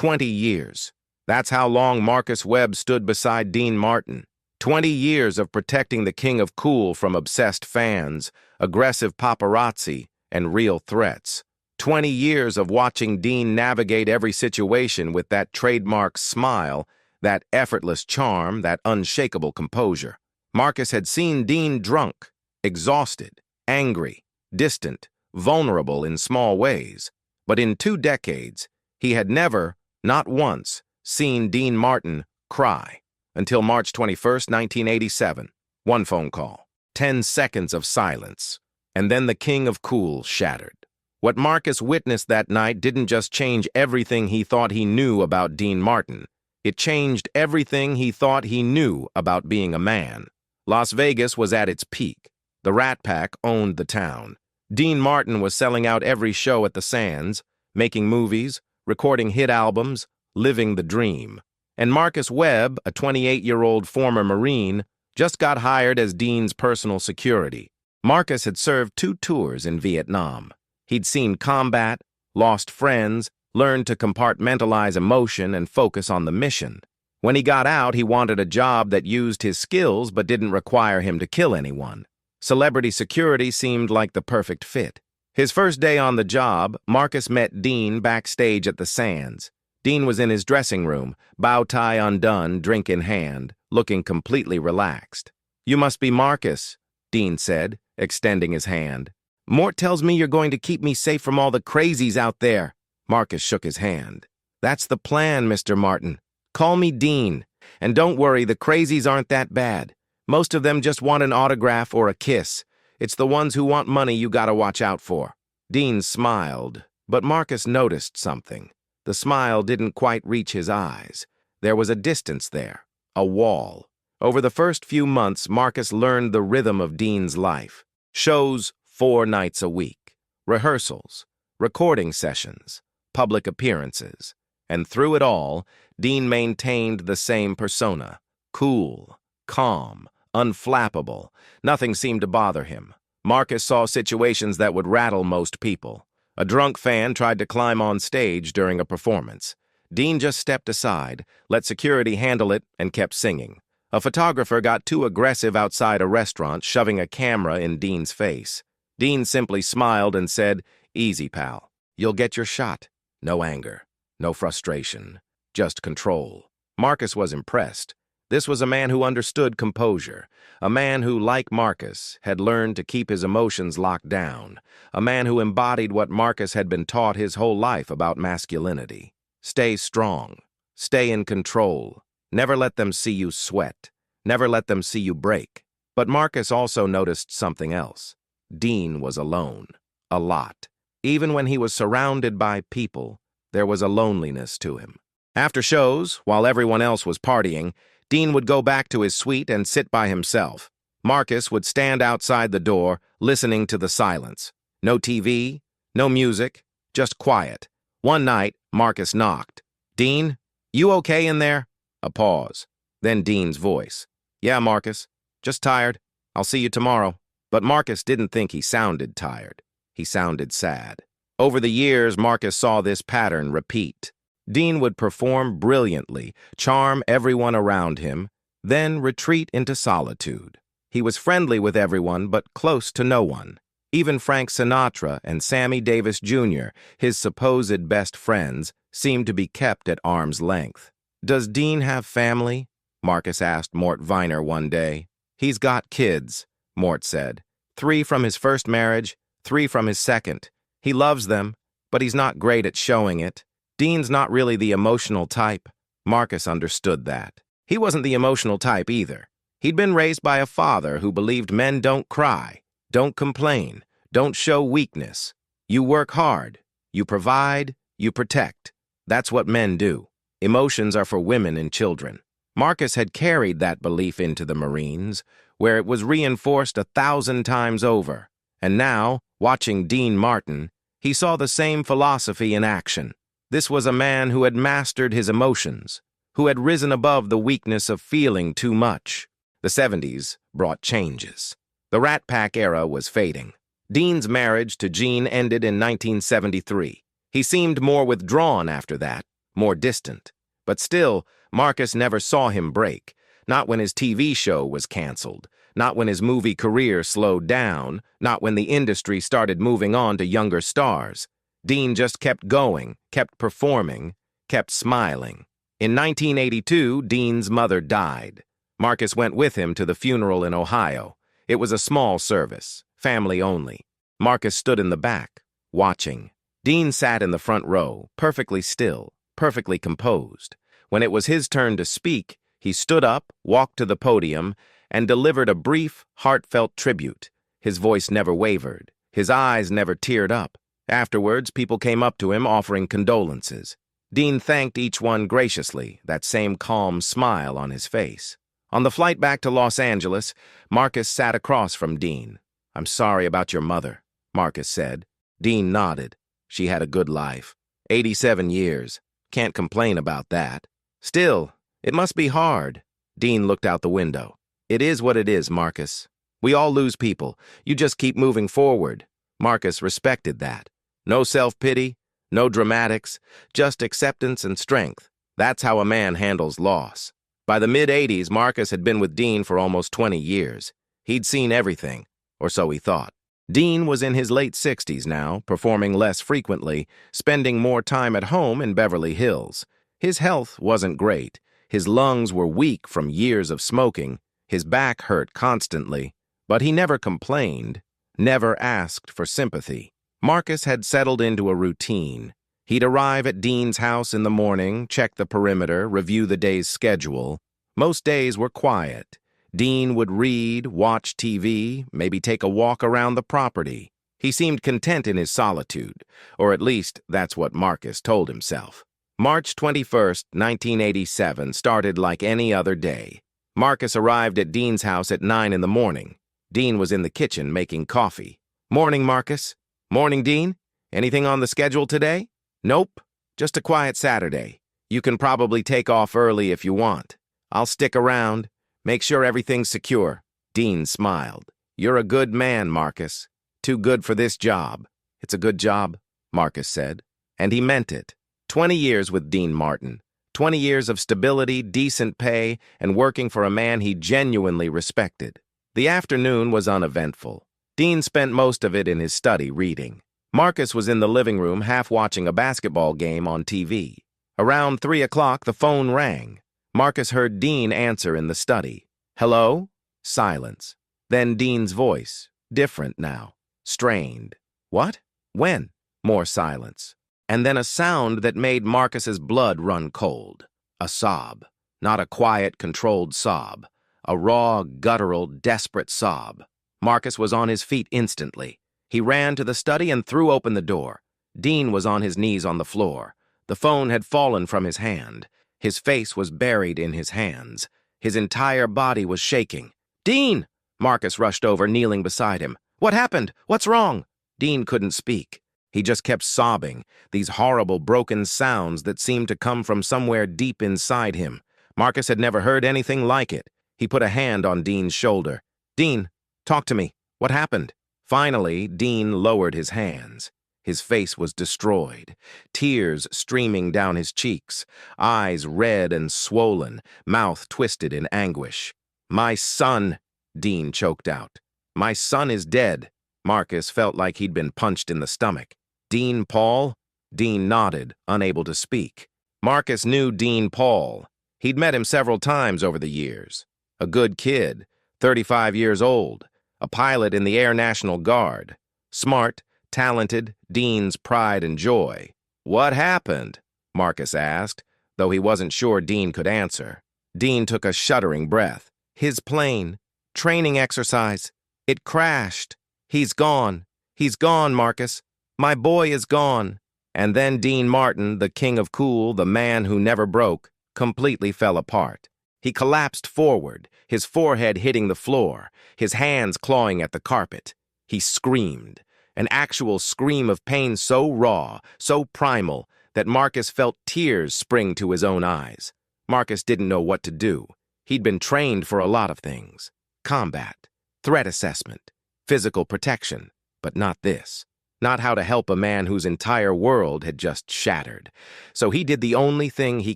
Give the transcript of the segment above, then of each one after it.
20 years. That's how long Marcus Webb stood beside Dean Martin. 20 years of protecting the king of cool from obsessed fans, aggressive paparazzi, and real threats. 20 years of watching Dean navigate every situation with that trademark smile, that effortless charm, that unshakable composure. Marcus had seen Dean drunk, exhausted, angry, distant, vulnerable in small ways. But in 2 decades, he had never, not once, seen Dean Martin cry. Until March 21st, 1987. One phone call. 10 seconds of silence. And then the king of cool shattered. What Marcus witnessed that night didn't just change everything he thought he knew about Dean Martin. It changed everything he thought he knew about being a man. Las Vegas was at its peak. The Rat Pack owned the town. Dean Martin was selling out every show at the Sands, making movies, recording hit albums, living the dream. And Marcus Webb, a 28-year-old former Marine, just got hired as Dean's personal security. Marcus had served 2 tours in Vietnam. He'd seen combat, lost friends, learned to compartmentalize emotion and focus on the mission. When he got out, he wanted a job that used his skills but didn't require him to kill anyone. Celebrity security seemed like the perfect fit. His first day on the job, Marcus met Dean backstage at the Sands. Dean was in his dressing room, bow tie undone, drink in hand, looking completely relaxed. "You must be Marcus," Dean said, extending his hand. "Mort tells me you're going to keep me safe from all the crazies out there." Marcus shook his hand. "That's the plan, Mr. Martin. Call me Dean. And don't worry, the crazies aren't that bad. Most of them just want an autograph or a kiss. It's the ones who want money you gotta watch out for." Dean smiled, but Marcus noticed something. The smile didn't quite reach his eyes. There was a distance there, a wall. Over the first few months, Marcus learned the rhythm of Dean's life. Shows 4 nights a week, rehearsals, recording sessions, public appearances. And through it all, Dean maintained the same persona. Cool, calm, unflappable. Nothing seemed to bother him. Marcus saw situations that would rattle most people. A drunk fan tried to climb on stage during a performance. Dean just stepped aside, let security handle it, and kept singing. A photographer got too aggressive outside a restaurant, shoving a camera in Dean's face. Dean simply smiled and said, "Easy, pal. You'll get your shot." No anger, no frustration, just control. Marcus was impressed. This was a man who understood composure, a man who, like Marcus, had learned to keep his emotions locked down, a man who embodied what Marcus had been taught his whole life about masculinity. Stay strong, stay in control, never let them see you sweat, never let them see you break. But Marcus also noticed something else. Dean was alone, a lot. Even when he was surrounded by people, there was a loneliness to him. After shows, while everyone else was partying, Dean would go back to his suite and sit by himself. Marcus would stand outside the door, listening to the silence. No TV, no music, just quiet. One night, Marcus knocked. "Dean, you okay in there?" A pause. Then Dean's voice. "Yeah, Marcus. Just tired. I'll see you tomorrow." But Marcus didn't think he sounded tired. He sounded sad. Over the years, Marcus saw this pattern repeat. Dean would perform brilliantly, charm everyone around him, then retreat into solitude. He was friendly with everyone, but close to no one. Even Frank Sinatra and Sammy Davis Jr., his supposed best friends, seemed to be kept at arm's length. "Does Dean have family?" Marcus asked Mort Viner one day. "He's got kids," Mort said. 3 from his first marriage, 3 from his second. He loves them, but he's not great at showing it. Dean's not really the emotional type. Marcus understood that. He wasn't the emotional type either. He'd been raised by a father who believed men don't cry, don't complain, don't show weakness. You work hard, you provide, you protect. That's what men do. Emotions are for women and children. Marcus had carried that belief into the Marines, where it was reinforced 1,000 times over. And now, watching Dean Martin, he saw the same philosophy in action. This was a man who had mastered his emotions, who had risen above the weakness of feeling too much. The 70s brought changes. The Rat Pack era was fading. Dean's marriage to Jean ended in 1973. He seemed more withdrawn after that, more distant. But still, Marcus never saw him break. Not when his TV show was canceled. Not when his movie career slowed down. Not when the industry started moving on to younger stars. Dean just kept going, kept performing, kept smiling. In 1982, Dean's mother died. Marcus went with him to the funeral in Ohio. It was a small service, family only. Marcus stood in the back, watching. Dean sat in the front row, perfectly still, perfectly composed. When it was his turn to speak, he stood up, walked to the podium, and delivered a brief, heartfelt tribute. His voice never wavered. His eyes never teared up. Afterwards, people came up to him offering condolences. Dean thanked each one graciously, that same calm smile on his face. On the flight back to Los Angeles, Marcus sat across from Dean. "I'm sorry about your mother," Marcus said. Dean nodded. "She had a good life. 87 years. Can't complain about that. Still, it must be hard." Dean looked out the window. "It is what it is, Marcus. We all lose people. You just keep moving forward." Marcus respected that. No self-pity, no dramatics, just acceptance and strength. That's how a man handles loss. By the mid-'80s, Marcus had been with Dean for almost 20 years. He'd seen everything, or so he thought. Dean was in his late 60s now, performing less frequently, spending more time at home in Beverly Hills. His health wasn't great. His lungs were weak from years of smoking. His back hurt constantly. But he never complained, never asked for sympathy. Marcus had settled into a routine. He'd arrive at Dean's house in the morning, check the perimeter, review the day's schedule. Most days were quiet. Dean would read, watch TV, maybe take a walk around the property. He seemed content in his solitude, or at least that's what Marcus told himself. March 21st, 1987 started like any other day. Marcus arrived at Dean's house at 9 in the morning. Dean was in the kitchen making coffee. "Morning, Marcus." "Morning, Dean. Anything on the schedule today?" "Nope, just a quiet Saturday. You can probably take off early if you want. I'll stick around. Make sure everything's secure." Dean smiled. "You're a good man, Marcus. Too good for this job." "It's a good job," Marcus said. And he meant it. 20 years with Dean Martin. 20 years of stability, decent pay, and working for a man he genuinely respected. The afternoon was uneventful. Dean spent most of it in his study reading. Marcus was in the living room half watching a basketball game on TV. Around 3 o'clock, the phone rang. Marcus heard Dean answer in the study. "Hello?" Silence. Then Dean's voice, different now, strained. "What? When?" More silence. And then a sound that made Marcus's blood run cold. A sob. Not a quiet, controlled sob. A raw, guttural, desperate sob. Marcus was on his feet instantly. He ran to the study and threw open the door. Dean was on his knees on the floor. The phone had fallen from his hand. His face was buried in his hands. His entire body was shaking. "Dean!" Marcus rushed over, kneeling beside him. "What happened? What's wrong?" Dean couldn't speak. He just kept sobbing, these horrible broken sounds that seemed to come from somewhere deep inside him. Marcus had never heard anything like it. He put a hand on Dean's shoulder. "Dean, talk to me. What happened?" Finally, Dean lowered his hands. His face was destroyed, tears streaming down his cheeks, eyes red and swollen, mouth twisted in anguish. "My son," Dean choked out. "My son is dead." Marcus felt like he'd been punched in the stomach. "Dean Paul?" Dean nodded, unable to speak. Marcus knew Dean Paul. He'd met him several times over the years. A good kid, 35 years old, a pilot in the Air National Guard. Smart, talented, Dean's pride and joy. "What happened?" Marcus asked, though he wasn't sure Dean could answer. Dean took a shuddering breath. "His plane. Training exercise. It crashed. He's gone. He's gone, Marcus. My boy is gone." And then Dean Martin, the king of cool, the man who never broke, completely fell apart. He collapsed forward, his forehead hitting the floor, his hands clawing at the carpet. He screamed, an actual scream of pain so raw, so primal, that Marcus felt tears spring to his own eyes. Marcus didn't know what to do. He'd been trained for a lot of things. Combat, threat assessment, physical protection, but not this. not how to help a man whose entire world had just shattered. So he did the only thing he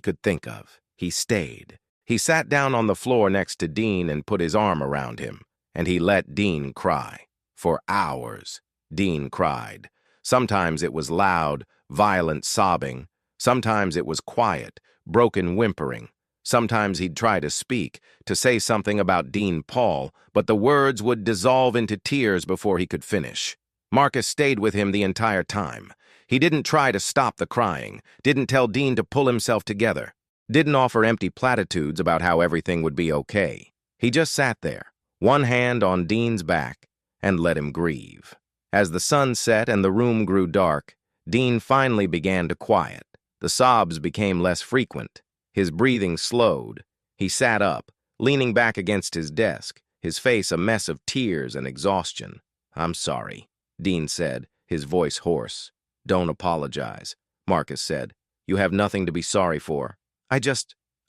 could think of. He stayed. He sat down on the floor next to Dean and put his arm around him, and he let Dean cry. For hours, Dean cried. Sometimes it was loud, violent sobbing. Sometimes it was quiet, broken whimpering. Sometimes he'd try to speak, to say something about Dean Paul, but the words would dissolve into tears before he could finish. Marcus stayed with him the entire time. He didn't try to stop the crying, didn't tell Dean to pull himself together, didn't offer empty platitudes about how everything would be okay. He just sat there, one hand on Dean's back, and let him grieve. As the sun set and the room grew dark, Dean finally began to quiet. The sobs became less frequent. His breathing slowed. He sat up, leaning back against his desk, his face a mess of tears and exhaustion. "I'm sorry," Dean said, his voice hoarse. "Don't apologize," Marcus said. "You have nothing to be sorry for." I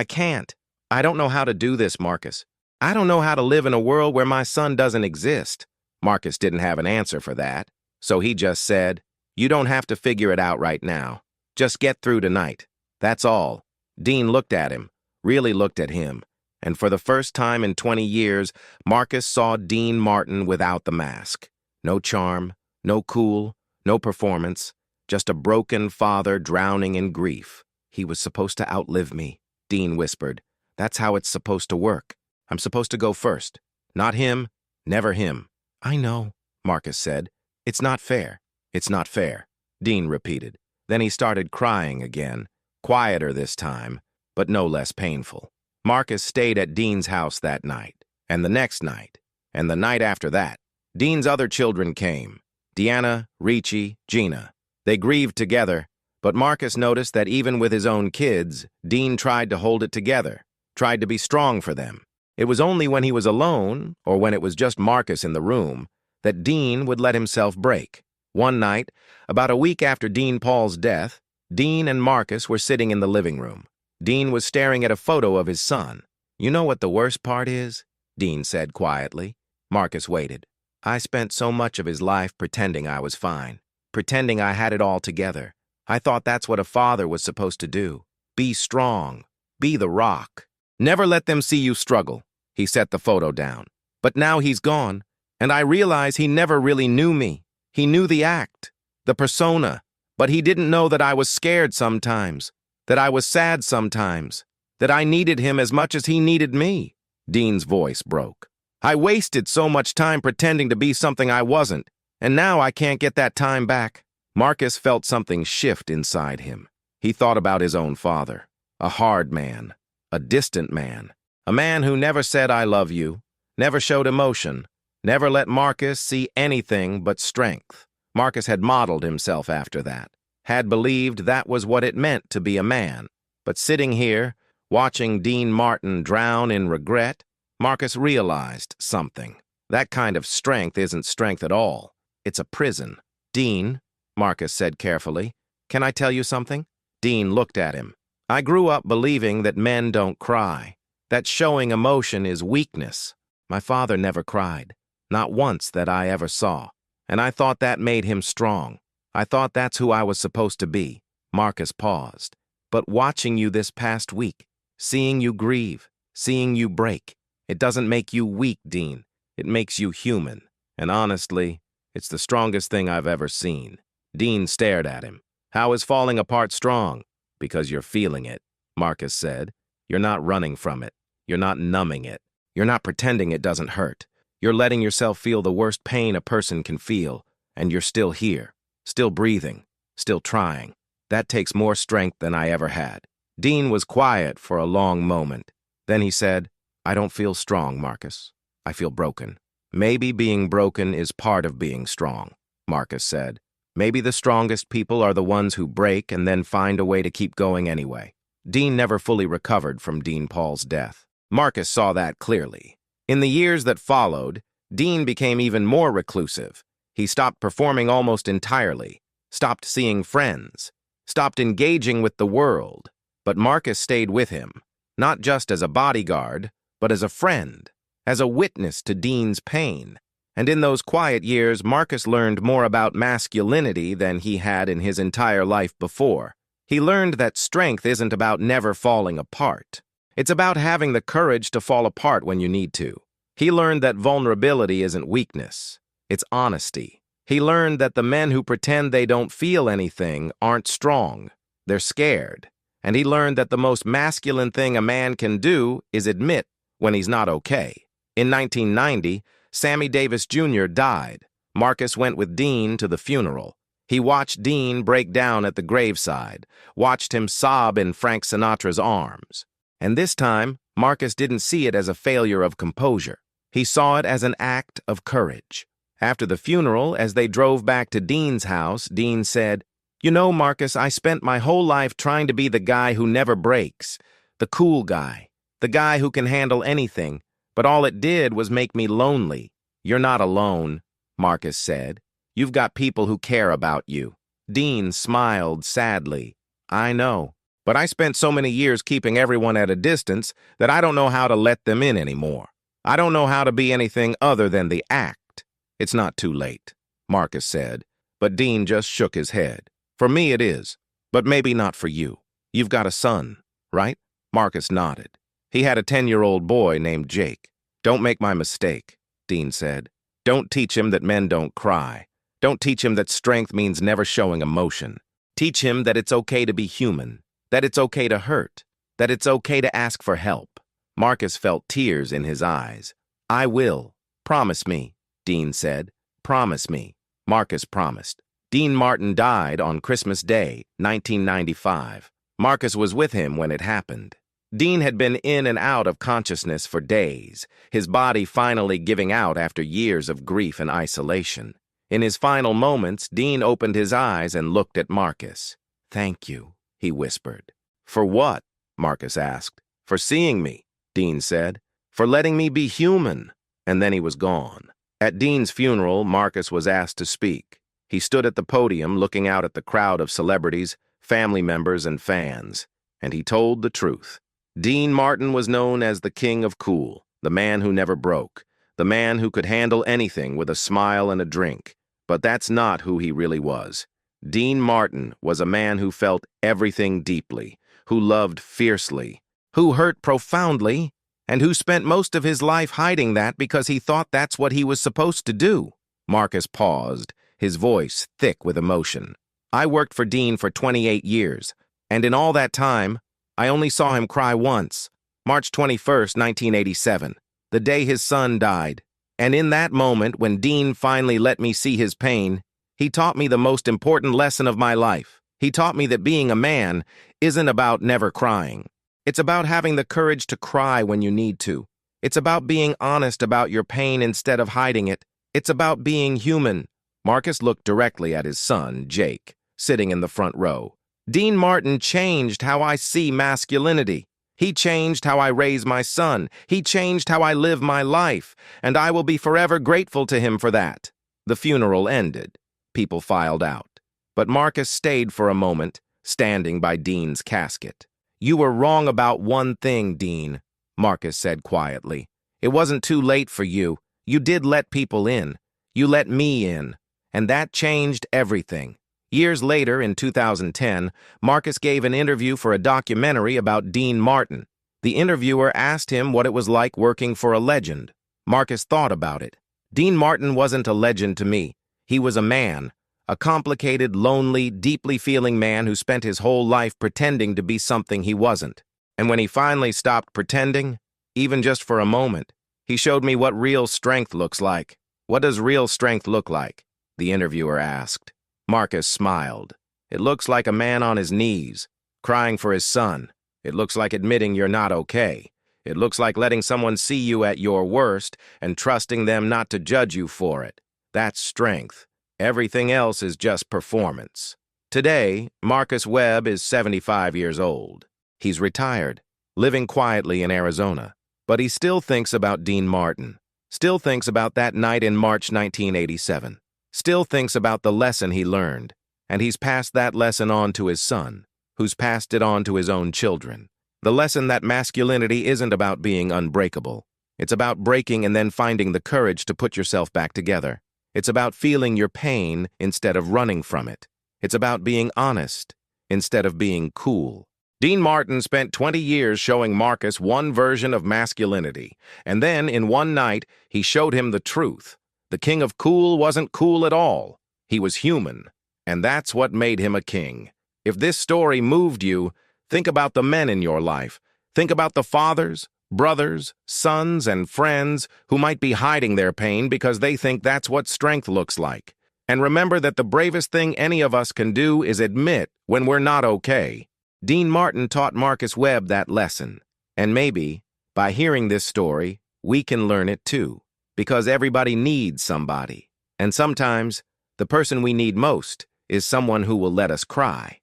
can't. I don't know how to do this, Marcus. I don't know how to live in a world where my son doesn't exist." Marcus didn't have an answer for that, so he just said, "You don't have to figure it out right now. Just get through tonight. That's all." Dean looked at him, really looked at him, and for the first time in 20 years, Marcus saw Dean Martin without the mask. No charm, no cool, no performance, just a broken father drowning in grief. "He was supposed to outlive me," Dean whispered. "That's how it's supposed to work. I'm supposed to go first. Not him, never him." "I know," Marcus said. "It's not fair. It's not fair," Dean repeated. Then he started crying again, quieter this time, but no less painful. Marcus stayed at Dean's house that night, and the next night, and the night after that. Dean's other children came, Deanna, Ricci, Gina. They grieved together, but Marcus noticed that even with his own kids, Dean tried to hold it together, tried to be strong for them. It was only when he was alone, or when it was just Marcus in the room, that Dean would let himself break. One night, about a week after Dean Paul's death, Dean and Marcus were sitting in the living room. Dean was staring at a photo of his son. "You know what the worst part is?" Dean said quietly. Marcus waited. "I spent so much of his life pretending I was fine, pretending I had it all together. I thought that's what a father was supposed to do. Be strong. Be the rock. Never let them see you struggle." He set the photo down. "But now he's gone, and I realize he never really knew me. He knew the act, the persona, but he didn't know that I was scared sometimes, that I was sad sometimes, that I needed him as much as he needed me." Dean's voice broke. "I wasted so much time pretending to be something I wasn't, and now I can't get that time back." Marcus felt something shift inside him. He thought about his own father, a hard man, a distant man, a man who never said "I love you," never showed emotion, never let Marcus see anything but strength. Marcus had modeled himself after that, had believed that was what it meant to be a man. But sitting here, watching Dean Martin drown in regret, Marcus realized something. That kind of strength isn't strength at all. It's a prison. "Dean," Marcus said carefully, "can I tell you something?" Dean looked at him. "I grew up believing that men don't cry, that showing emotion is weakness. My father never cried. Not once that I ever saw. And I thought that made him strong. I thought that's who I was supposed to be." Marcus paused. "But watching you this past week, seeing you grieve, seeing you break, it doesn't make you weak, Dean. It makes you human. And honestly, it's the strongest thing I've ever seen." Dean stared at him. "How is falling apart strong?" "Because you're feeling it," Marcus said. "You're not running from it. You're not numbing it. You're not pretending it doesn't hurt. You're letting yourself feel the worst pain a person can feel, and you're still here, still breathing, still trying. That takes more strength than I ever had." Dean was quiet for a long moment. Then he said, "I don't feel strong, Marcus. I feel broken." "Maybe being broken is part of being strong," Marcus said. "Maybe the strongest people are the ones who break and then find a way to keep going anyway." Dean never fully recovered from Dean Paul's death. Marcus saw that clearly. In the years that followed, Dean became even more reclusive. He stopped performing almost entirely, stopped seeing friends, stopped engaging with the world. But Marcus stayed with him, not just as a bodyguard, but as a friend, as a witness to Dean's pain. And in those quiet years, Marcus learned more about masculinity than he had in his entire life before. He learned that strength isn't about never falling apart. It's about having the courage to fall apart when you need to. He learned that vulnerability isn't weakness. It's honesty. He learned that the men who pretend they don't feel anything aren't strong. They're scared. And he learned that the most masculine thing a man can do is admit when he's not okay. In 1990, Sammy Davis Jr. died. Marcus went with Dean to the funeral. He watched Dean break down at the graveside, watched him sob in Frank Sinatra's arms. And this time, Marcus didn't see it as a failure of composure. He saw it as an act of courage. After the funeral, as they drove back to Dean's house, Dean said, "You know, Marcus, I spent my whole life trying to be the guy who never breaks, the cool guy, the guy who can handle anything, but all it did was make me lonely." "You're not alone," Marcus said. "You've got people who care about you." Dean smiled sadly. "I know, but I spent so many years keeping everyone at a distance that I don't know how to let them in anymore. I don't know how to be anything other than the act." "It's not too late," Marcus said, but Dean just shook his head. "For me it is, but maybe not for you. You've got a son, right?" Marcus nodded. He had a 10-year-old boy named Jake. "Don't make my mistake," Dean said. "Don't teach him that men don't cry. Don't teach him that strength means never showing emotion. Teach him that it's okay to be human, that it's okay to hurt, that it's okay to ask for help." Marcus felt tears in his eyes. "I will. Promise me," Dean said. "Promise me." Marcus promised. Dean Martin died on Christmas Day, 1995. Marcus was with him when it happened. Dean had been in and out of consciousness for days, his body finally giving out after years of grief and isolation. In his final moments, Dean opened his eyes and looked at Marcus. "Thank you," he whispered. "For what?" Marcus asked. "For seeing me," Dean said. "For letting me be human." And then he was gone. At Dean's funeral, Marcus was asked to speak. He stood at the podium looking out at the crowd of celebrities, family members, and fans, and he told the truth. Dean Martin was known as the King of Cool, the man who never broke, the man who could handle anything with a smile and a drink. But that's not who he really was. Dean Martin was a man who felt everything deeply, who loved fiercely, who hurt profoundly, and who spent most of his life hiding that because he thought that's what he was supposed to do. Marcus paused, his voice thick with emotion. "I worked for Dean for 28 years, and in all that time, I only saw him cry once, March 21st, 1987, the day his son died. And in that moment, when Dean finally let me see his pain, he taught me the most important lesson of my life. He taught me that being a man isn't about never crying. It's about having the courage to cry when you need to. It's about being honest about your pain instead of hiding it. It's about being human." Marcus looked directly at his son, Jake, sitting in the front row. "Dean Martin changed how I see masculinity. He changed how I raise my son. He changed how I live my life, and I will be forever grateful to him for that." The funeral ended. People filed out. But Marcus stayed for a moment, standing by Dean's casket. "You were wrong about one thing, Dean," Marcus said quietly. "It wasn't too late for you. You did let people in. You let me in. And that changed everything." Years later, in 2010, Marcus gave an interview for a documentary about Dean Martin. The interviewer asked him what it was like working for a legend. Marcus thought about it. "Dean Martin wasn't a legend to me. He was a man, a complicated, lonely, deeply feeling man who spent his whole life pretending to be something he wasn't. And when he finally stopped pretending, even just for a moment, he showed me what real strength looks like." "What does real strength look like?" the interviewer asked. Marcus smiled. "It looks like a man on his knees, crying for his son. It looks like admitting you're not okay. It looks like letting someone see you at your worst and trusting them not to judge you for it. That's strength. Everything else is just performance." Today, Marcus Webb is 75 years old. He's retired, living quietly in Arizona, but he still thinks about Dean Martin, still thinks about that night in March 1987, still thinks about the lesson he learned, and he's passed that lesson on to his son, who's passed it on to his own children. The lesson that masculinity isn't about being unbreakable. It's about breaking and then finding the courage to put yourself back together. It's about feeling your pain instead of running from it. It's about being honest instead of being cool. Dean Martin spent 20 years showing Marcus one version of masculinity, and then, in one night, he showed him the truth. The king of cool wasn't cool at all. He was human, and that's what made him a king. If this story moved you, think about the men in your life. Think about the fathers, brothers, sons, and friends who might be hiding their pain because they think that's what strength looks like. And remember that the bravest thing any of us can do is admit when we're not okay. Dean Martin taught Marcus Webb that lesson. And maybe, by hearing this story, we can learn it too. Because everybody needs somebody. And sometimes, the person we need most is someone who will let us cry.